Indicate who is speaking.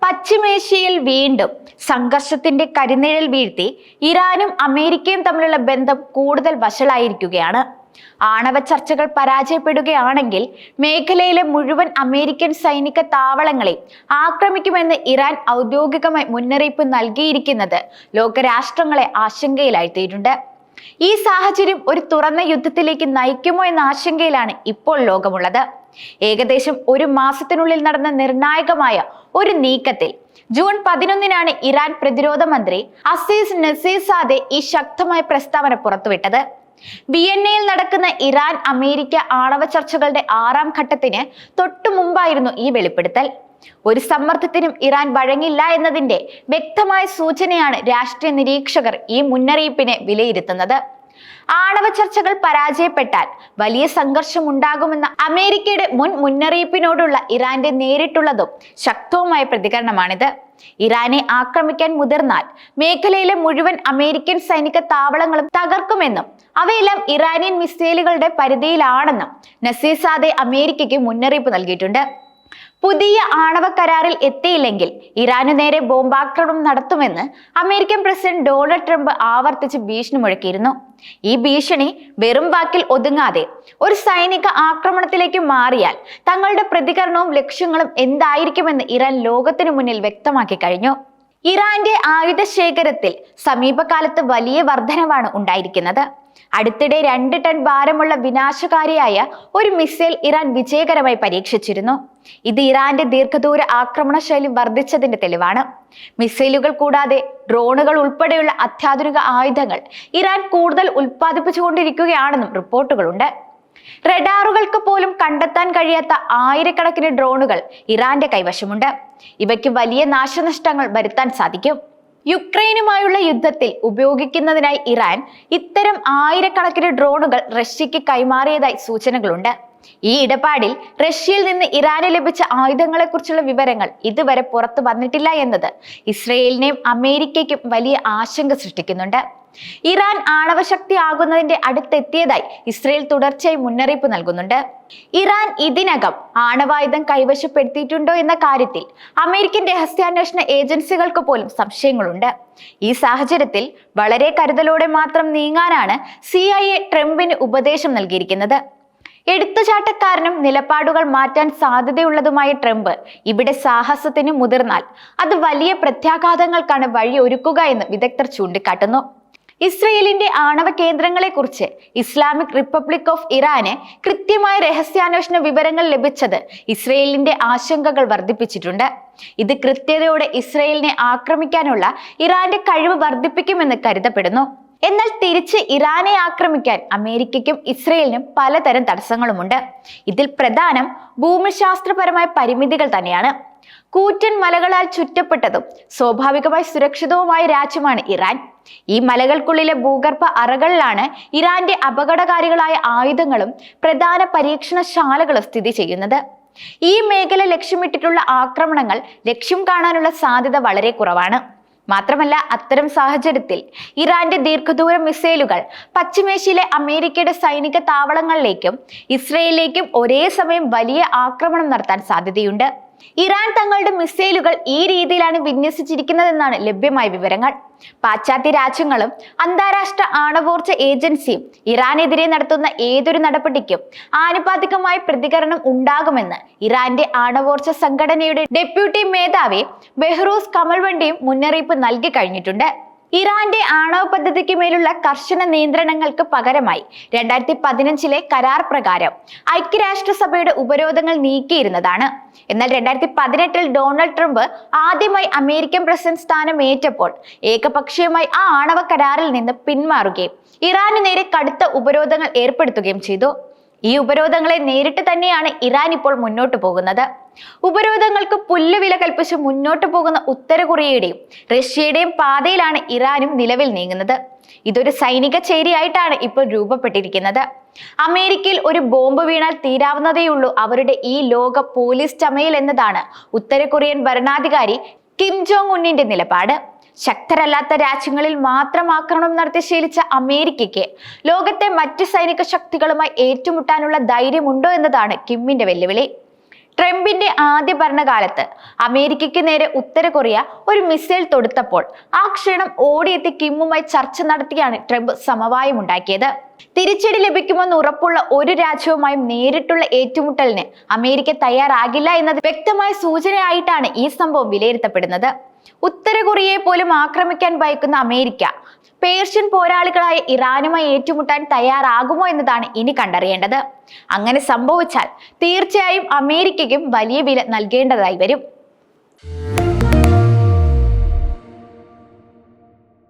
Speaker 1: പശ്ചിമേഷ്യയിൽ വീണ്ടും സംഘർഷത്തിന്റെ കരിനിഴൽ വീഴ്ത്തി ഇറാനും അമേരിക്കയും തമ്മിലുള്ള ബന്ധം കൂടുതൽ വഷളായിരിക്കുകയാണ്. ആണവ ചർച്ചകൾ പരാജയപ്പെടുകയാണെങ്കിൽ മേഖലയിലെ മുഴുവൻ അമേരിക്കൻ സൈനിക താവളങ്ങളെ ആക്രമിക്കുമെന്ന് ഇറാൻ ഔദ്യോഗികമായി മുന്നറിയിപ്പ് നൽകിയിരിക്കുന്നത് ലോകരാഷ്ട്രങ്ങളെ ആശങ്കയിലാഴ്ത്തിയിട്ടുണ്ട്. ഈ സാഹചര്യം ഒരു തുറന്ന യുദ്ധത്തിലേക്ക് നയിക്കുമോ എന്ന ആശങ്കയിലാണ് ഇപ്പോൾ ലോകമുള്ളത്. ഏകദേശം ഒരു മാസത്തിനുള്ളിൽ നടന്ന നിർണായകമായ ഒരു നീക്കത്തിൽ ജൂൺ 11 ഇറാൻ പ്രതിരോധ മന്ത്രി അസീസ് നസീർസാദെ ഈ ശക്തമായ പ്രസ്താവന പുറത്തുവിട്ടത്. വിയന്നയിൽ നടക്കുന്ന ഇറാൻ അമേരിക്ക ആണവ ചർച്ചകളുടെ 6ാം ഘട്ടത്തിന് തൊട്ടു മുമ്പായിരുന്നു ഈ വെളിപ്പെടുത്തൽ. ഒരു സമ്മർദ്ദത്തിനും ഇറാൻ വഴങ്ങില്ല എന്നതിന്റെ വ്യക്തമായ സൂചനയാണ് രാഷ്ട്രീയ നിരീക്ഷകർ ഈ മുന്നറിയിപ്പിനെ വിലയിരുത്തുന്നത്. ആണവ ചർച്ചകൾ പരാജയപ്പെട്ടാൽ വലിയ സംഘർഷം ഉണ്ടാകുമെന്ന അമേരിക്കയുടെ മുൻ മുന്നറിയിപ്പിനോടുള്ള ഇറാന്റെ നേരിട്ടുള്ളതും ശക്തവുമായ പ്രതികരണമാണിത്. ഇറാനെ ആക്രമിക്കാൻ മുതിർന്നാൽ മേഖലയിലെ മുഴുവൻ അമേരിക്കൻ സൈനിക താവളങ്ങളും തകർക്കുമെന്നും അവയെല്ലാം ഇറാനിയൻ മിസൈലുകളുടെ പരിധിയിലാണെന്നും നസീർസാദെ അമേരിക്കയ്ക്ക് മുന്നറിയിപ്പ് നൽകിയിട്ടുണ്ട്. പുതിയ ആണവ കരാറിൽ എത്തിയില്ലെങ്കിൽ ഇറാനു നേരെ ബോംബാക്രമണം നടത്തുമെന്ന് അമേരിക്കൻ പ്രസിഡന്റ് ഡൊണാൾഡ് ട്രംപ് ആവർത്തിച്ച് ഭീഷണി മുഴക്കിയിരുന്നു. ഈ ഭീഷണി വെറും വാക്കിൽ ഒതുങ്ങാതെ ഒരു സൈനിക ആക്രമണത്തിലേക്ക് മാറിയാൽ തങ്ങളുടെ പ്രതികരണവും ലക്ഷ്യങ്ങളും എന്തായിരിക്കുമെന്ന് ഇറാൻ ലോകത്തിനു മുന്നിൽ വ്യക്തമാക്കി കഴിഞ്ഞു. ഇറാന്റെ ആയുധ ശേഖരത്തിൽ സമീപകാലത്ത് വലിയ വർധനവാണ് ഉണ്ടായിരിക്കുന്നത്. അടുത്തിടെ 2 ടൺ ഭാരമുള്ള വിനാശകാരിയായ ഒരു മിസൈൽ ഇറാൻ വിജയകരമായി പരീക്ഷിച്ചിരുന്നു. ഇത് ഇറാന്റെ ദീർഘദൂര ആക്രമണ ശൈലി വർദ്ധിച്ചതിന്റെ തെളിവാണ്. മിസൈലുകൾ കൂടാതെ ഡ്രോണുകൾ ഉൾപ്പെടെയുള്ള അത്യാധുനിക ആയുധങ്ങൾ ഇറാൻ കൂടുതൽ ഉൽപ്പാദിപ്പിച്ചുകൊണ്ടിരിക്കുകയാണെന്നും റിപ്പോർട്ടുകളുണ്ട്. റഡാറുകൾക്ക് പോലും കണ്ടെത്താൻ കഴിയാത്ത ആയിരക്കണക്കിന് ഡ്രോണുകൾ ഇറാന്റെ കൈവശമുണ്ട്. ഇവയ്ക്ക് വലിയ നാശനഷ്ടങ്ങൾ വരുത്താൻ സാധിക്കും. യുക്രൈനുമായുള്ള യുദ്ധത്തിൽ ഉപയോഗിക്കുന്നതിനായി ഇറാൻ ഇത്തരം ആയിരക്കണക്കിന് ഡ്രോണുകൾ റഷ്യക്ക് കൈമാറിയതായി സൂചനകളുണ്ട്. ഈ ഇടപാടിൽ റഷ്യയിൽ നിന്ന് ഇറാന് ലഭിച്ച ആയുധങ്ങളെക്കുറിച്ചുള്ള വിവരങ്ങൾ ഇതുവരെ പുറത്തു വന്നിട്ടില്ല എന്നത് ഇസ്രയേലിനെയും അമേരിക്കയ്ക്കും വലിയ ആശങ്ക സൃഷ്ടിക്കുന്നുണ്ട്. ഇറാൻ ആണവശക്തി ആകുന്നതിന്റെ അടുത്തെത്തിയതായി ഇസ്രയേൽ തുടർച്ചയായി മുന്നറിയിപ്പ് നൽകുന്നുണ്ട്. ഇറാൻ ഇതിനകം ആണവായുധം കൈവശപ്പെടുത്തിയിട്ടുണ്ടോ എന്ന കാര്യത്തിൽ അമേരിക്കൻ രഹസ്യാന്വേഷണ ഏജൻസികൾക്ക് പോലും സംശയങ്ങളുണ്ട്. ഈ സാഹചര്യത്തിൽ വളരെ കരുതലോടെ മാത്രം നീങ്ങാനാണ് CIA ട്രംപിന് ഉപദേശം നൽകിയിരിക്കുന്നത്. എടുത്തുചാട്ടക്കാരനും നിലപാടുകൾ മാറ്റാൻ സാധ്യതയുള്ളതുമായ ട്രംപ് ഇവിടെ സാഹസത്തിന് മുതിർന്നാൽ അത് വലിയ പ്രത്യാഘാതങ്ങൾക്കാണ് വഴി ഒരുക്കുക എന്ന് വിദഗ്ധർ ചൂണ്ടിക്കാട്ടുന്നു. ഇസ്രയേലിന്റെ ആണവ കേന്ദ്രങ്ങളെക്കുറിച്ച് ഇസ്ലാമിക് റിപ്പബ്ലിക് ഓഫ് ഇറാന് കൃത്യമായ രഹസ്യാന്വേഷണ വിവരങ്ങൾ ലഭിച്ചത് ഇസ്രയേലിന്റെ ആശങ്കകൾ വർദ്ധിപ്പിച്ചിട്ടുണ്ട്. ഇത് കൃത്യതയോടെ ഇസ്രയേലിനെ ആക്രമിക്കാനുള്ള ഇറാന്റെ കഴിവ് വർദ്ധിപ്പിക്കുമെന്ന് കരുതപ്പെടുന്നു. എന്നാൽ തിരിച്ച് ഇറാനെ ആക്രമിക്കാൻ അമേരിക്കയ്ക്കും ഇസ്രയേലിനും പലതരം തടസ്സങ്ങളുമുണ്ട്. ഇതിൽ പ്രധാനം ഭൂമിശാസ്ത്രപരമായ പരിമിതികൾ തന്നെയാണ്. കൂറ്റൻ മലകളാൽ ചുറ്റപ്പെട്ടതും സ്വാഭാവികമായി സുരക്ഷിതവുമായ രാജ്യമാണ് ഇറാൻ. ഈ മലകൾക്കുള്ളിലെ ഭൂഗർഭ അറകളിലാണ് ഇറാന്റെ അപകടകാരികളായ ആയുധങ്ങളും പ്രധാന പരീക്ഷണശാലകളും സ്ഥിതി ചെയ്യുന്നത്. ഈ മേഖല ലക്ഷ്യമിട്ടിട്ടുള്ള ആക്രമണങ്ങൾ ലക്ഷ്യം കാണാനുള്ള സാധ്യത വളരെ കുറവാണ്. മാത്രമല്ല, അത്തരം സാഹചര്യത്തിൽ ഇറാന്റെ ദീർഘദൂര മിസൈലുകൾ പശ്ചിമേഷ്യയിലെ അമേരിക്കയുടെ സൈനിക താവളങ്ങളിലേക്കും ഇസ്രയേലിലേക്കും ഒരേ സമയം വലിയ ആക്രമണം നടത്താൻ സാധ്യതയുണ്ട്. ഇറാൻ തങ്ങളുടെ മിസൈലുകൾ ഈ രീതിയിലാണ് വിന്യസിച്ചിരിക്കുന്നതെന്നാണ് ലഭ്യമായ വിവരങ്ങൾ. പാശ്ചാത്യ രാജ്യങ്ങളും അന്താരാഷ്ട്ര ആണവോർജ ഏജൻസിയും ഇറാനെതിരെ നടത്തുന്ന ഏതൊരു നടപടിക്കും ആനുപാതികമായ പ്രതികരണം ഉണ്ടാകുമെന്ന് ഇറാന്റെ ആണവോർജ സംഘടനയുടെ ഡെപ്യൂട്ടി മേധാവി ബെഹ്റൂസ് കമൽവണ്ടിയും മുന്നറിയിപ്പ് നൽകി കഴിഞ്ഞിട്ടുണ്ട്. ഇറാന്റെ ആണവ പദ്ധതിക്ക് മേലുള്ള കർശന നിയന്ത്രണങ്ങൾക്ക് പകരമായി 2015 കരാർ പ്രകാരം ഐക്യരാഷ്ട്രസഭയുടെ ഉപരോധങ്ങൾ നീക്കിയിരുന്നതാണ്. എന്നാൽ 2018 ഡൊണാൾഡ് ട്രംപ് ആദ്യമായി അമേരിക്കൻ പ്രസിഡന്റ് സ്ഥാനം ഏറ്റപ്പോൾ ഏകപക്ഷീയമായി ആ ആണവ കരാറിൽ നിന്ന് പിന്മാറുകയും ഇറാനു നേരെ കടുത്ത ഉപരോധങ്ങൾ ഏർപ്പെടുത്തുകയും ചെയ്തു. ഈ ഉപരോധങ്ങളെ നേരിട്ട് തന്നെയാണ് ഇറാൻ ഇപ്പോൾ മുന്നോട്ട് പോകുന്നത്. ഉപരോധങ്ങൾക്ക് പുല്ലുവില കൽപ്പിച്ച് മുന്നോട്ട് പോകുന്ന ഉത്തര കൊറിയയുടെയും റഷ്യയുടെയും പാതയിലാണ് ഇറാനും നിലവിൽ നീങ്ങുന്നത്. ഇതൊരു സൈനിക ചേരിയായിട്ടാണ് ഇപ്പോൾ രൂപപ്പെട്ടിരിക്കുന്നത്. അമേരിക്കയിൽ ഒരു ബോംബ് വീണാൽ തീരാവുന്നതേയുള്ളൂ അവരുടെ ഈ ലോക പോലീസ് ചമയൽ എന്നതാണ് ഉത്തര കൊറിയൻ ഭരണാധികാരി കിം ജോങ് ഉന്നിന്റെ നിലപാട്. ശക്തരല്ലാത്ത രാജ്യങ്ങളിൽ മാത്രം ആക്രമണം നടത്തി ശീലിച്ച അമേരിക്കയ്ക്ക് ലോകത്തെ മറ്റ് സൈനിക ശക്തികളുമായി ഏറ്റുമുട്ടാനുള്ള ധൈര്യമുണ്ടോ എന്നതാണ് കിമ്മിന്റെ വെല്ലുവിളി. ട്രംപിന്റെ ആദ്യ ഭരണകാലത്ത് അമേരിക്കയ്ക്ക് നേരെ ഉത്തര കൊറിയ ഒരു മിസൈൽ തൊടുത്തപ്പോൾ ആ ക്ഷണം ഓടിയെത്തി കിമ്മുമായി ചർച്ച നടത്തിയാണ് ട്രംപ് സമവായം ഉണ്ടാക്കിയത്. തിരിച്ചടി ലഭിക്കുമെന്ന് ഉറപ്പുള്ള ഒരു രാജ്യവുമായും നേരിട്ടുള്ള ഏറ്റുമുട്ടലിന് അമേരിക്ക തയ്യാറാകില്ല എന്നത് വ്യക്തമായ സൂചനയായിട്ടാണ് ഈ സംഭവം വിലയിരുത്തപ്പെടുന്നത്. ഉത്തര കൊറിയയെ പോലും ആക്രമിക്കാൻ ഭയക്കുന്ന അമേരിക്ക പേർഷ്യൻ പോരാളികളായ ഇറാനുമായി ഏറ്റുമുട്ടാൻ തയ്യാറാകുമോ എന്നതാണ് ഇനി കണ്ടറിയേണ്ടത്. അങ്ങനെ സംഭവിച്ചാൽ തീർച്ചയായും അമേരിക്കയ്ക്കും വലിയ വില നൽകേണ്ടതായി വരും.